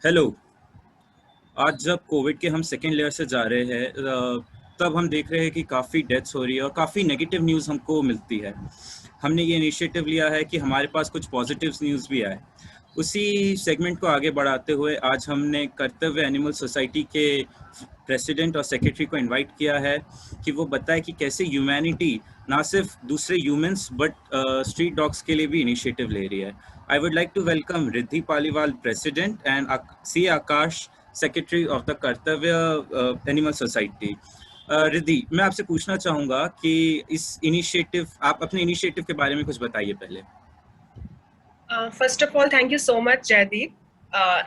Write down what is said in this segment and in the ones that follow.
Hello. आज जब Covid के हम सेकेंड लेयर से जा रहे हैं तब हम देख रहे हैं कि काफ़ी डेथ्स हो रही है और काफ़ी नेगेटिव न्यूज़ हमको मिलती है। हमने ये इनिशिएटिव लिया है कि हमारे पास कुछ पॉजिटिव न्यूज़ भी आए। उसी सेगमेंट को आगे बढ़ाते हुए आज हमने कर्तव्य एनिमल सोसाइटी के प्रेसिडेंट और सेक्रेटरी को इनवाइट किया है कि वो बताए कि कैसे ह्यूमैनिटी ना सिर्फ दूसरे ह्यूमंस बट स्ट्रीट डॉग्स के लिए भी इनिशिएटिव ले रही है। I would like to welcome Riddhi Paliwal, president, and C Akash, secretary of the Kartavya animal society. Riddhi, मैं आपसे पूछना चाहूँगा कि आप अपने इनिशिएटिव के बारे में कुछ बताइए पहले। First of all thank you so much Jaideep,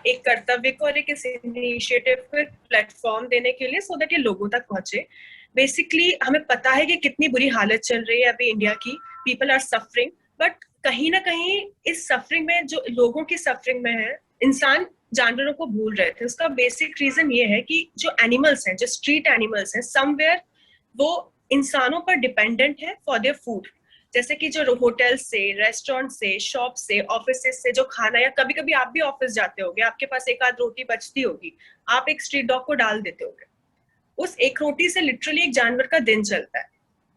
एक कर्तव्य को और एक इस इनिशिएटिव को प्लेटफॉर्म देने के लिए, सो दैट ये लोगों तक पहुंचे। बेसिकली हमें पता है कि कितनी बुरी हालत चल रही है अभी इंडिया की, पीपल आर सफरिंग, बट कहीं ना कहीं इस सफरिंग में जो लोगों की सफरिंग में है, इंसान जानवरों को भूल रहे थे। उसका बेसिक रीजन ये है कि जो एनिमल्स हैं, जो स्ट्रीट एनिमल्स हैं, समवेयर वो इंसानों पर डिपेंडेंट है फॉर देयर फूड। जैसे कि जो होटल से, रेस्टोरेंट से, शॉप से, ऑफिस से जो खाना, या कभी कभी आप भी ऑफिस जाते होगे, आपके पास एक आध रोटी बचती होगी, आप एक स्ट्रीट डॉग को डाल देते होगे, उस एक रोटी से लिटरली एक जानवर का दिन चलता है।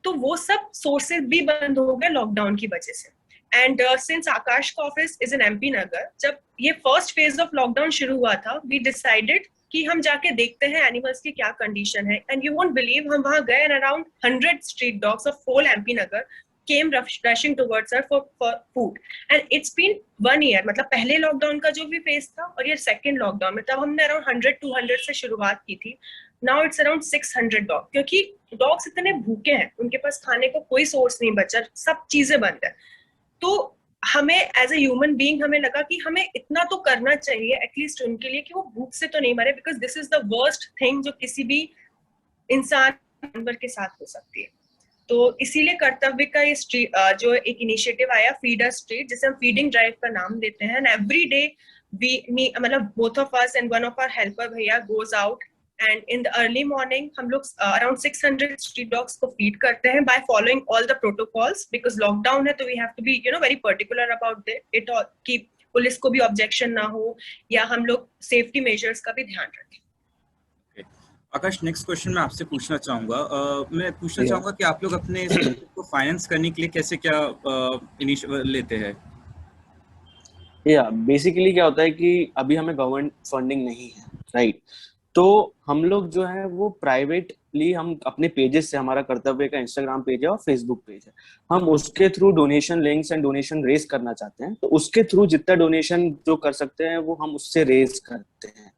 तो वो सब सोर्सेज भी बंद हो गए लॉकडाउन की वजह से। एंड सिंस आकाश का ऑफिस इज इन एमपी नगर, जब ये फर्स्ट फेज ऑफ लॉकडाउन शुरू हुआ था, वी डिसाइडेड कि हम जाके देखते हैं एनिमल्स की क्या कंडीशन है। एंड यू वोंट बिलीव, हम वहां गए and around 100 street dogs of whole MP Nagar came rushing towards her for food. And it's been 1 year, मतलब पहले लॉकडाउन का जो भी फेज था और ये सेकेंड लॉकडाउन में, तब हमने अराउंड 100-200 से शुरुआत की थी। नाउ इट्स अराउंड 600 डॉग, क्योंकि डॉग्स इतने भूखे हैं, उनके पास खाने को कोई सोर्स नहीं बचा, सब चीजें बंद है। तो हमें एज ए ह्यूमन बीइंग हमें लगा कि हमें इतना तो करना चाहिए एटलीस्ट उनके लिए, कि वो भूख से तो नहीं मरे, because this is the worst thing जो किसी भी इंसान जानवर के साथ हो सकती है। तो इसीलिए कर्तव्य का ये जो एक इनिशिएटिव आया, फीड अ स्ट्रीट, जिसे हम फीडिंग ड्राइव का नाम देते हैं। एंड एवरी डे मतलब both of us and one of our helper भैया goes out, and in the early morning हम लोग अराउंड 600 स्ट्रीट डॉग्स को फीड करते हैं by following all the protocols, because lockdown है तो we have to be very particular about it, कि police को भी ऑब्जेक्शन ना हो, या हम लोग सेफ्टी मेजर्स का भी ध्यान रखें। आकाश, नेक्स्ट क्वेश्चन मैं आपसे पूछना चाहूँगा। मैं पूछना चाहूँगा कि आप लोग अपने इस प्रोजेक्ट को फाइनेंस करने के लिए कैसे क्या इनिशिएटिव लेते हैं? बेसिकली क्या होता है कि अभी हमें गवर्नमेंट फंडिंग नहीं है, राइट? तो हम लोग जो है वो प्राइवेटली हम अपने पेजेस से, हमारा कर्तव्य का इंस्टाग्राम पेज है और फेसबुक पेज है, हम उसके through donation links and donation raise करना चाहते हैं। तो उसके थ्रू जितना डोनेशन जो कर सकते हैं वो हम उससे रेज करते हैं।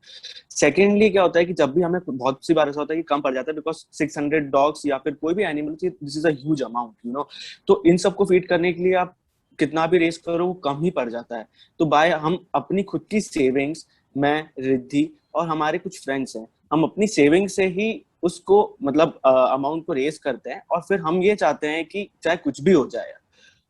सेकेंडली क्या होता है कि जब भी हमें, बहुत सी बार ऐसा होता है कि कम पड़ जाता है, बिकॉज 600 डॉग्स या फिर कोई भी animal, this is a huge amount, तो इन सबको फीड करने के लिए आप कितना भी रेस करो वो कम ही पड़ जाता है। तो बाय हम अपनी खुद की सेविंग्स, मैं, रिद्धि और हमारे कुछ फ्रेंड्स हैं, हम अपनी सेविंग से ही उसको मतलब अमाउंट को रेस करते हैं। और फिर हम ये चाहते हैं कि चाहे कुछ भी हो जाए,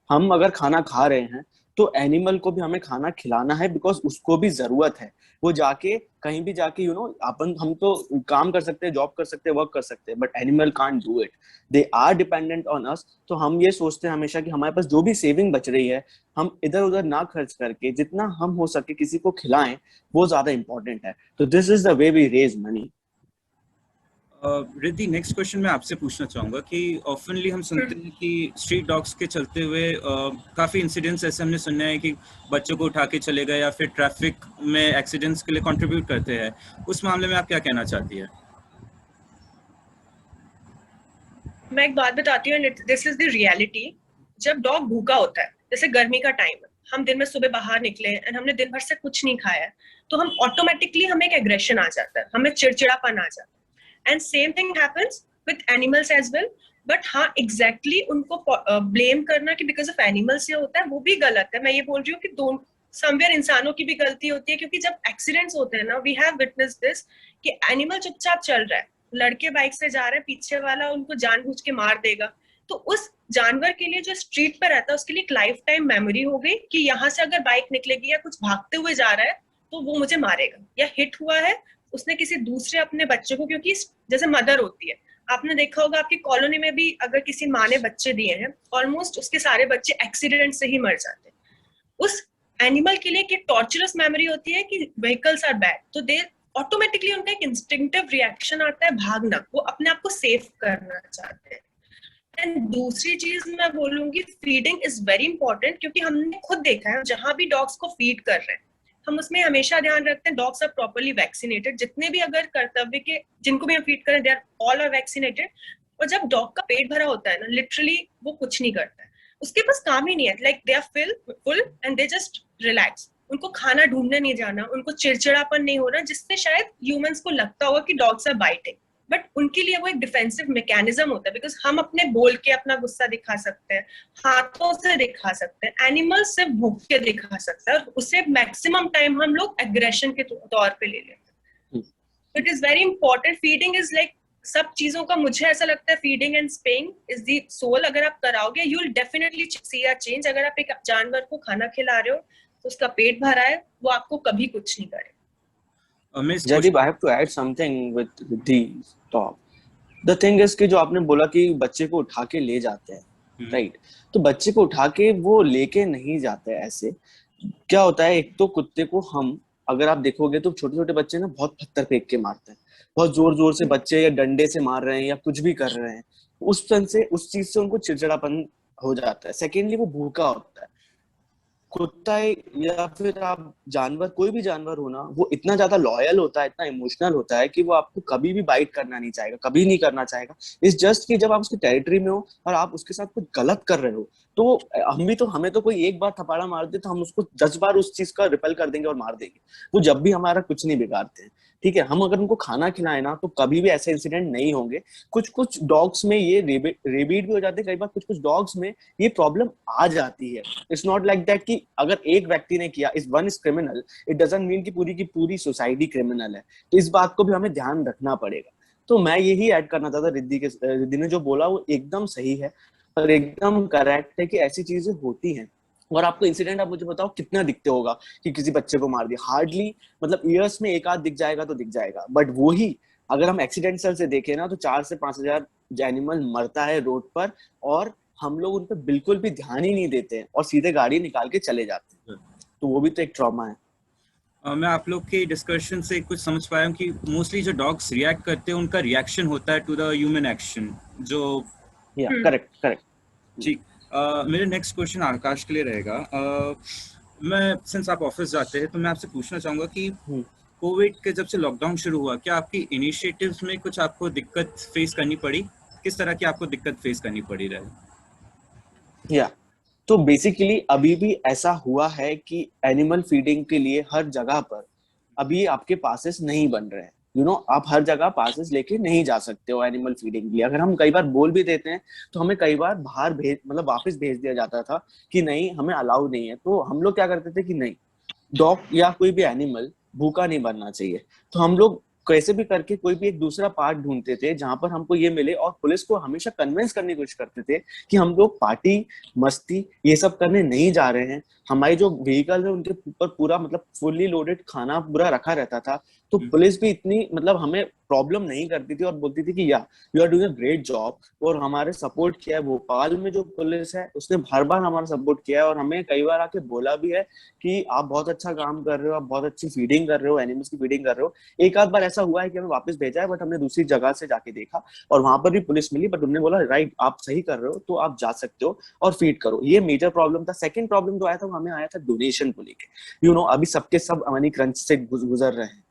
हम अगर खाना खा रहे हैं तो एनिमल को भी हमें खाना खिलाना है, बिकॉज उसको भी जरूरत है। वो जाके कहीं भी जाके अपन, हम तो काम कर सकते हैं, जॉब कर सकते हैं, वर्क कर सकते हैं, but animal can't do it, they are dependent on us. तो हम ये सोचते हैं हमेशा कि हमारे पास जो भी सेविंग बच रही है, हम इधर उधर ना खर्च करके जितना हम हो सके किसी को खिलाएं, वो ज्यादा इंपॉर्टेंट है। तो this is the way we raise money. Riddhi, next question मैं आपसे पूछना चाहूँगा कि ऑफनली हम सुनते हैं कि स्ट्रीट डॉग्स के चलते हुए काफ़ी इंसिडेंट्स ऐसे हमने सुने हैं कि बच्चों को उठा के चले गए या फिर ट्रैफिक में एक्सीडेंट्स के लिए कंट्रीब्यूट करते हैं। उस मामले में आप क्या कहना चाहती है? मैं एक बात बताती हूँ, दिस इज द रियलिटी। जब डॉग भूखा होता है, जैसे गर्मी का टाइम है, हम दिन में सुबह बाहर निकले एंड हमने दिन भर से कुछ नहीं खाया है, तो हम ऑटोमेटिकली हमें एक एग्रेशन आ जाता है, हमें चिड़चिड़ापन आ जाता है। And same thing happens with animals as well. But हाँ, एग्जैक्टली उनको ब्लेम करना कि बिकॉज ऑफ एनिमल्स ये होता है, वो भी गलत है। मैं ये बोल रही हूँ कि समवेयर इंसानों की भी गलती होती है, क्योंकि जब एक्सीडेंट्स होते हैं ना, वी हैव विटनेस दिस, कि एनिमल चुपचाप चल रहा है, लड़के बाइक से जा रहे हैं, पीछे वाला उनको जानबूझ के मार देगा। तो उस जानवर के लिए, जो स्ट्रीट पर रहता है, उसके लिए एक लाइफ टाइम मेमोरी हो गई कि यहाँ से अगर बाइक निकलेगी या कुछ भागते हुए जा रहा है तो वो मुझे मारेगा। या हिट हुआ है उसने किसी दूसरे अपने बच्चे को, क्योंकि जैसे मदर होती है, आपने देखा होगा आपकी कॉलोनी में भी, अगर किसी माँ ने बच्चे दिए हैं, ऑलमोस्ट उसके सारे बच्चे एक्सीडेंट से ही मर जाते हैं। उस एनिमल के लिए कि टॉर्चरस मेमोरी होती है कि व्हीकल्स आर बैड, तो दे ऑटोमेटिकली उनका एक इंस्टिंक्टिव रिएक्शन आता है भागना, वो अपने आप को सेफ करना चाहते हैं। एंड दूसरी चीज मैं बोलूंगी, फीडिंग इज वेरी इंपॉर्टेंट, क्योंकि हमने खुद देखा है जहां भी डॉग्स को फीड कर रहे हैं हम उसमें हमेशा ध्यान रखते हैं डॉग्स आर प्रॉपर्ली वैक्सीनेटेड, जितने भी अगर कर्तव्य के जिनको भी हम फीड करें they are all are vaccinated. और जब डॉग का पेट भरा होता है ना, लिटरली वो कुछ नहीं करता है, उसके पास काम ही नहीं है, like they are full and they just relax, उनको खाना ढूंढने नहीं जाना, उनको चिड़चिड़ापन नहीं हो रहा, जिससे शायद ह्यूमंस को लगता होगा कि डॉग्स आर बाइटिंग, बट उनके लिए वो एक डिफेंसिव मैकेनिज्म होता है, बिकॉज हम अपने बोल के अपना गुस्सा दिखा सकते हैं, हाथों से दिखा सकते हैं, एनिमल्स से भूख के दिखा सकते हैं, और उसे मैक्सिमम टाइम हम लोग एग्रेशन के तौर पे ले लेते हैं। It is very important, feeding is like सब चीजों का मुझे ऐसा लगता है feeding and spaying is the soul. अगर आप कराओगे you will definitely see a change. अगर आप एक जानवर को खाना खिला रहे हो तो उसका पेट भरा है, वो आपको कभी कुछ नहीं करे। Jadip, I have to add something with the talk. The thing is कि जो आपने बोला कि बच्चे को उठा के ले जाते हैं, राइट? तो बच्चे को उठा के वो लेके नहीं जाते ऐसे। क्या होता है, एक तो कुत्ते को हम अगर आप देखोगे तो छोटे छोटे बच्चे ना बहुत पत्थर फेंक के मारते हैं, बहुत जोर जोर से बच्चे या डंडे से मार रहे हैं या कुछ भी कर रहे हैं, उस चीज से उनको चिड़चिड़ापन हो जाता है। सेकेंडली वो भूखा होता है। कुत्ता या फिर आप जानवर, कोई भी जानवर हो ना, वो इतना ज्यादा लॉयल होता है, इतना इमोशनल होता है कि वो आपको कभी भी बाइट करना नहीं चाहेगा, कभी नहीं करना चाहेगा। इस जस्ट कि जब आप उसकी टेरिटरी में हो और आप उसके साथ कुछ गलत कर रहे हो, तो हमें तो कोई एक बार थपाड़ा मार दे तो हम उसको 10 बार उस चीज का रिपेल कर देंगे और मार देंगे। वो जब भी हमारा कुछ नहीं बिगाड़ते हैं, ठीक है। हम अगर उनको खाना खिलाए ना तो कभी भी ऐसे इंसिडेंट नहीं होंगे। कुछ डॉग्स में ये रेबीड भी हो जाते हैं कई बार, कुछ डॉग्स में ये प्रॉब्लम आ जाती है। इट्स नॉट लाइक दैट कि अगर एक व्यक्ति ने किया, इस one is criminal, it doesn't mean कि पूरी सोसाइटी क्रिमिनल है। तो इस बात को भी हमें ध्यान रखना पड़ेगा। तो मैं यही ऐड करना चाहता, रिद्धि ने जो बोला वो एकदम सही है और एकदम करेक्ट है कि ऐसी चीजें होती हैं। और आपको इंसिडेंट आप मुझे बताओ कितना दिखते होगा कि किसी बच्चे को मार दिया? हार्डली, मतलब ईयर्स में एक आध दिख जाएगा तो दिख जाएगा, बट वो ही अगर हम एक्सीडेंटल से देखें ना तो 4 से 5 हजार एनिमल मरता है रोड पर, और हम लोग उन पर बिल्कुल भी ध्यान ही नहीं देते हैं और सीधे गाड़ी निकाल के चले जाते हैं। तो वो भी तो एक ट्रॉमा है। मैं आप लोग के डिस्कशन से कुछ समझ पाया हूँ कि मोस्टली जो डॉग्स रिएक्ट करते हैं उनका रिएक्शन होता है टू द ह्यूमन एक्शन, जो करेक्ट। ठीक। मेरे नेक्स्ट क्वेश्चन आकाश के लिए रहेगा। मैं सिंस आप ऑफिस जाते हैं तो मैं आपसे पूछना चाहूंगा कि कोविड के जब से लॉकडाउन शुरू हुआ, क्या आपकी इनिशिएटिव्स में कुछ आपको दिक्कत फेस करनी पड़ी? किस तरह की आपको दिक्कत फेस करनी पड़ी रही? तो बेसिकली अभी भी ऐसा हुआ है कि एनिमल फीडिंग के लिए हर जगह पर अभी आपके पासेस नहीं बन रहे हैं। आप हर जगह पासेस लेके नहीं जा सकते हो एनिमल फीडिंग के लिए। अगर हम कई बार बोल भी देते हैं तो हमें कई बार बाहर वापस भेज दिया जाता था कि नहीं, हमें अलाउ नहीं है। तो हम लोग क्या करते थे कि नहीं, डॉग या कोई भी एनिमल भूखा नहीं बनना चाहिए। तो हम लोग कैसे भी करके कोई भी एक दूसरा पार्ट ढूंढते थे जहां पर हमको ये मिले, और पुलिस को हमेशा कन्विंस करने की कोशिश करते थे कि हम लोग पार्टी मस्ती ये सब करने नहीं जा रहे हैं। हमारी जो व्हीकल है उनके ऊपर पूरा फुल्ली लोडेड खाना पूरा रखा रहता था। तो पुलिस भी इतनी हमें प्रॉब्लम नहीं करती थी और बोलती थी कि you are doing a great job, और हमारे सपोर्ट किया है। भोपाल में जो पुलिस है उसने हर बार हमारा सपोर्ट किया है और हमें कई बार आके बोला भी है कि आप बहुत अच्छा काम कर रहे हो, आप बहुत अच्छी फीडिंग कर रहे हो, एनिमल्स की फीडिंग कर रहे हो। एक आध बार ऐसा हुआ है कि हमें वापस भेजा है, बट हमने दूसरी जगह से जाके देखा और वहां पर भी पुलिस मिली, बट उन्होंने बोला राइट, आप सही कर रहे हो तो आप जा सकते हो और फीड करो। ये मेजर प्रॉब्लम था। सेकंड प्रॉब्लम जो आया था वो हमें आया था डोनेशन को लेके। अभी सबके सब मनी क्रंच से गुजर रहे हैं,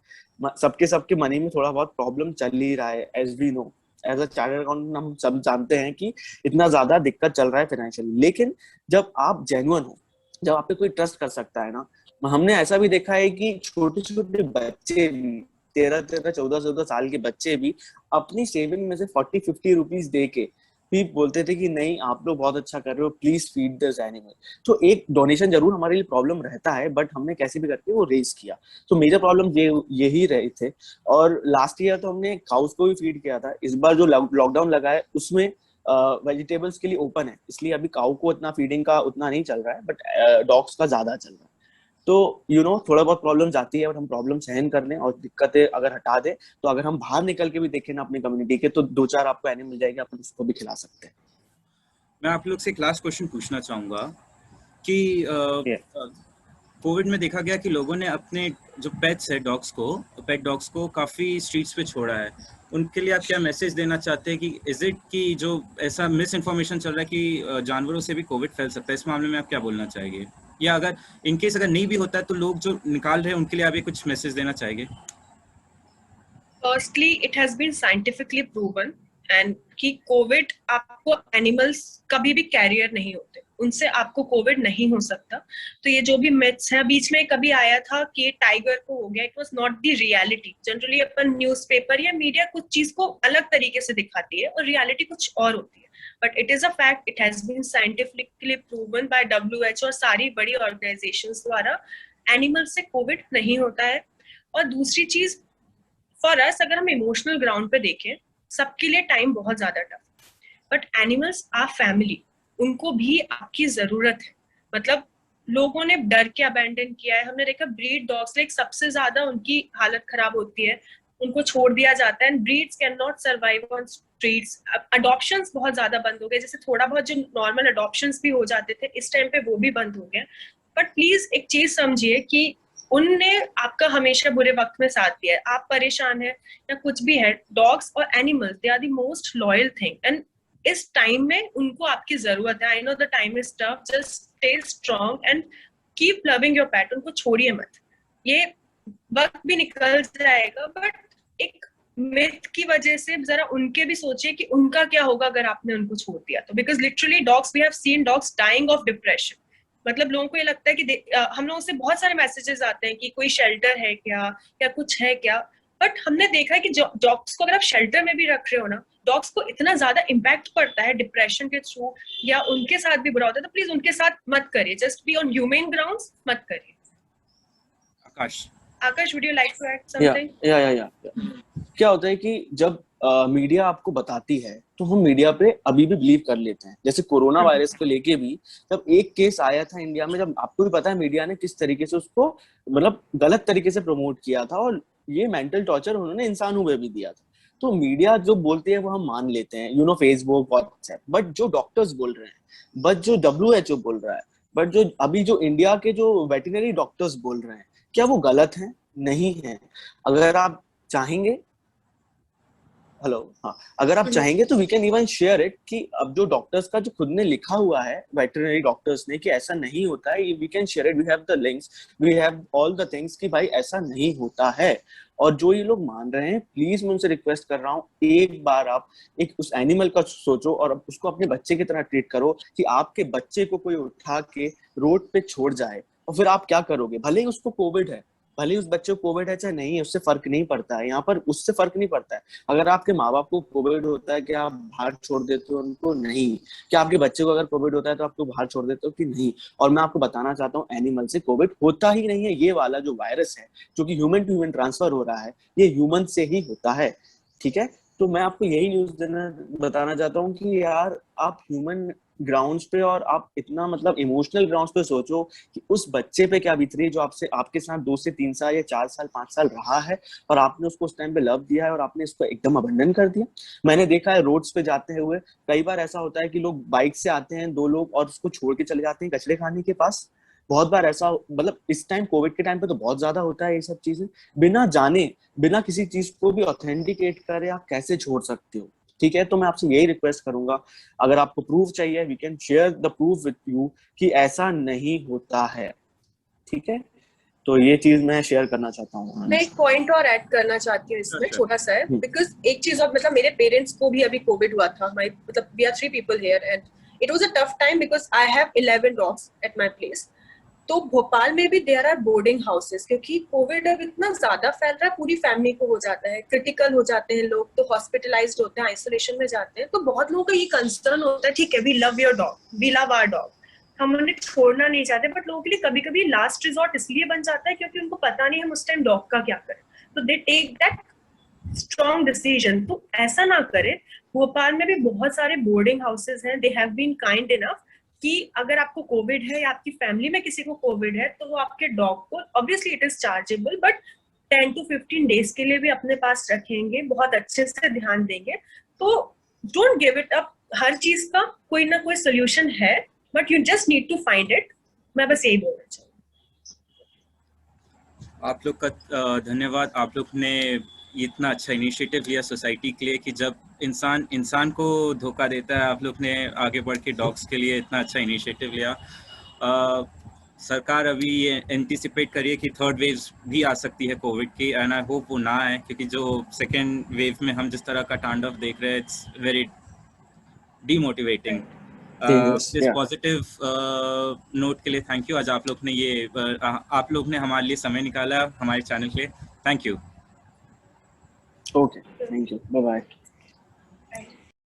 सबके मनी में थोड़ा बहुत प्रॉब्लम चल ही रहा है। As we know, as a chartered accountant हम सब जानते हैं कि इतना ज्यादा दिक्कत चल रहा है फाइनेंशियली। लेकिन जब आप जेन्युइन हो, जब आप पे कोई ट्रस्ट कर सकता है ना, हमने ऐसा भी देखा है कि छोटे छोटे बच्चे भी 13 14 साल के बच्चे भी अपनी सेविंग में से 40-50 रुपीज दे के भी बोलते थे कि नहीं, आप लोग बहुत अच्छा कर रहे हो, प्लीज फीड दिस एनिमल। तो एक डोनेशन जरूर हमारे लिए प्रॉब्लम रहता है, बट हमने कैसे भी करके वो रेज किया। तो मेजर प्रॉब्लम यही रहे थे। और लास्ट ईयर तो हमने काउस को भी फीड किया था। इस बार जो लॉकडाउन लगा है उसमें वेजिटेबल्स के लिए ओपन है, इसलिए अभी काउ को उतना फीडिंग का उतना नहीं चल रहा है, बट डॉग्स का ज्यादा चल रहा है। तो थोड़ा बहुत प्रॉब्लम आती है, और हम प्रॉब्लम सहन कर लें और दिक्कतें अगर हटा दें, तो अगर हम बाहर निकल के भी देखें ना अपनी कम्युनिटी के, तो 2-4 आपको एनिमल मिल जाएंगे, आप उसको भी खिला सकते हैं। मैं आप लोग से एक लास्ट क्वेश्चन पूछना चाहूंगा कि कोविड में देखा गया कि लोगों ने अपने जो पेट्स है पेट डॉग्स को काफ़ी स्ट्रीट्स पे छोड़ा है। उनके लिए आप क्या मैसेज देना चाहते हैं कि इज इट कि जो ऐसा मिस इन्फॉर्मेशन चल रहा है कि जानवरों से भी कोविड फैल सकता है, इस मामले में आप क्या बोलना चाहेंगे? या अगर इनकेस अगर नहीं भी होता है तो लोग जो निकाल रहे हैं उनके लिए आप ये कुछ मैसेज देना चाहेंगे? Firstly it has been scientifically proven and कि कोविड आपको एनिमल्स कभी भी कैरियर नहीं होते, उनसे आपको कोविड नहीं हो सकता। तो ये जो भी मिथ्स है, बीच में कभी आया था कि टाइगर को हो गया, it was not the reality. Generally upon newspaper या मीडिया कुछ चीज को अलग तरीके से दिखाती है और रियलिटी कुछ और होती है, but it is a fact, it has been scientifically proven by WHO और सारी बड़ी ऑर्गेनाइजेशंस द्वारा, एनिमल से कोविड नहीं होता है। और दूसरी चीज, फॉर अस अगर हम इमोशनल ग्राउंड पे देखें, सबके लिए टाइम बहुत ज्यादा tough, but animals are family, उनको भी आपकी जरूरत है। मतलब लोगों ने डर के अबैंडन किया है, हमने देखा ब्रीड डॉग्स लाइक सबसे ज्यादा उनकी हालत खराब होती है, उनको छोड़ दिया जाता है and breeds can not survive on streets. Adoptions बहुत ज्यादा बंद हो गए, जैसे थोड़ा बहुत जो नॉर्मल अडॉप्शंस भी हो जाते थे इस टाइम पे वो भी बंद हो गए। बट प्लीज एक चीज समझिए कि उनने आपका हमेशा बुरे वक्त में साथ दिया है, आप परेशान है या कुछ भी है, डॉग्स और animals they are the most loyal thing and इस टाइम में उनको आपकी जरूरत है। I know the time is tough, just stay strong and keep loving your pet, उनको छोड़िए मत। ये वक्त भी निकल जाएगा, बट एक मिथ की वजह से जरा उनके भी सोचिए कि उनका क्या होगा अगर आपने उनको छोड़ दिया तो। Because literally dogs, we have seen dogs dying of depression. मतलब लोगों को ये लगता है कि हम लोगों से बहुत सारे मैसेजेस आते हैं कि कोई शेल्टर है क्या या कुछ है क्या, बट हमने देखा है कि डॉग्स को अगर आप शेल्टर में भी रख रहे हो ना, डॉग्स को इतना ज्यादा इम्पैक्ट पड़ता है डिप्रेशन के थ्रू, या उनके साथ भी बुरा होता है, तो प्लीज उनके साथ मत करिए, just be on human grounds, मत करिए। Akash, would you like to add something? या क्या होता है कि जब मीडिया आपको बताती है तो हम मीडिया पे अभी भी बिलीव कर लेते हैं। जैसे कोरोना वायरस को लेके भी जब एक केस आया था इंडिया में, जब आपको भी पता है मीडिया ने किस तरीके से उसको मतलब गलत तरीके से प्रमोट किया था, और ये मेंटल टॉर्चर उन्होंने इंसानों पे भी दिया था। तो मीडिया जो बोलती है वो हम मान लेते हैं, फेसबुक, व्हाट्सएप, बट जो डॉक्टर्स बोल रहे हैं, बट जो WHO बोल रहा है, बट जो अभी जो इंडिया के जो वेटरनरी डॉक्टर्स बोल रहे हैं, क्या वो गलत है? नहीं है। अगर आप चाहेंगे, अगर आप चाहेंगे तो we can even share it कि अब जो डॉक्टर्स का जो खुद ने लिखा हुआ है, वेटरनरी डॉक्टर्स ने, कि ऐसा नहीं होता है, we can share it, we have the links, we have all the things कि भाई ऐसा नहीं होता है। और जो ये लोग मान रहे हैं, प्लीज मैं उनसे रिक्वेस्ट कर रहा हूँ, एक बार आप एक उस एनिमल का सोचो और उसको अपने बच्चे की तरह ट्रीट करो। कि आपके बच्चे को कोई उठा के रोड पे छोड़ जाए और फिर आप क्या करोगे? भले ही उसको कोविड है, भले उस बच्चे को कोविड है चाहे नहीं है, उससे फर्क नहीं पड़ता है। यहाँ पर उससे फर्क नहीं पड़ता है। अगर आपके माँ बाप को कोविड होता है, क्या आप बाहर छोड़ देते हो उनको? नहीं। क्या आपके बच्चे को अगर कोविड होता है तो आपको बाहर छोड़ देते हो कि नहीं? और मैं आपको बताना चाहता हूँ, एनिमल से कोविड होता ही नहीं है। ये वाला जो वायरस है जो कि ह्यूमन टू ह्यूमन ट्रांसफर हो रहा है, ये ह्यूमन से ही होता है। ठीक है, तो मैं आपको यही न्यूज बताना चाहता हूँ कि यार आप ह्यूमन ग्राउंड्स पे और आप इतना मतलब इमोशनल ग्राउंड्स पे सोचो कि उस बच्चे पे क्या बीत रही है जो आपके साथ 2 से 3 साल या 4 साल 5 साल रहा है, और आपने उसको उस टाइम पे लव दिया है और आपने इसको एकदम अबंडन कर दिया। मैंने देखा है रोड्स पे जाते हुए कई बार ऐसा होता है कि लोग बाइक से आते हैं 2 लोग और उसको छोड़ के चले जाते हैं कचड़े खाने के पास। बहुत बार ऐसा, मतलब इस टाइम कोविड के टाइम पे तो बहुत ज्यादा होता है ये सब चीजें। बिना जाने, बिना किसी चीज को भी ऑथेंटिकेट करे आप कैसे छोड़ सकते हो? ठीक है, तो मैं आपसे यही रिक्वेस्ट करूंगा, अगर आपको प्रूफ चाहिए we can share the proof with you कि ऐसा नहीं होता है। ठीक है, तो ये चीज मैं शेयर करना चाहता हूँ। मैं एक पॉइंट और ऐड करना चाहती हूँ इसमें, छोटा सा है, बिकॉज एक चीज और, मतलब मेरे पेरेंट्स को भी अभी कोविड हुआ था, मतलब we are 3 people here and it was a tough time because I have 11 dogs at my place. तो भोपाल में भी देयर आर बोर्डिंग हाउसेस, क्योंकि कोविड अब इतना ज्यादा फैल रहा है, पूरी फैमिली को हो जाता है, क्रिटिकल हो जाते हैं लोग, तो हॉस्पिटलाइज्ड होते हैं, आइसोलेशन में जाते हैं। तो बहुत लोगों का ये कंसर्न होता है, ठीक है we love your dog, we love our dog, हम उन्हें छोड़ना नहीं चाहते, बट लोगों के लिए कभी कभी लास्ट रिजॉर्ट इसलिए बन जाता है क्योंकि उनको पता नहीं हम उस टाइम डॉग का क्या करें, तो they take that strong decision. तो ऐसा ना करें। भोपाल में भी बहुत सारे बोर्डिंग हाउसेस हैं, they have been kind enough कि अगर आपको कोविड है या आपकी फैमिली में किसी को कोविड है तो वो आपके डॉग को, obviously it is chargeable, but 10 to 15 days के लिए भी अपने पास रखेंगे, बहुत अच्छे से ध्यान देंगे। तो डोंट गिव इट अप, हर चीज का कोई ना कोई सोल्यूशन है, but you just need to find it. मैं बस यही बोलना चाहूंगी। आप लोग का धन्यवाद। आप लोग ने इतना अच्छा इनिशिएटिव लिया सोसाइटी के लिए कि जब इंसान को धोखा देता है, आप लोग ने आगे बढ़ के डॉग्स के लिए इतना अच्छा इनिशिएटिव लिया। सरकार अभी ये एंटिसिपेट करिए कि थर्ड वेव भी आ सकती है कोविड की, एंड आई होप वो ना आए, क्योंकि जो सेकेंड वेव में हम जिस तरह का तांडव देख रहे हैं, इट्स वेरी डीमोटिवेटिंग। इस पॉजिटिव नोट के लिए थैंक यू। आज आप लोग ने हमारे लिए समय निकाला हमारे चैनल के लिए। Thank you. Okay, thank you, bye bye.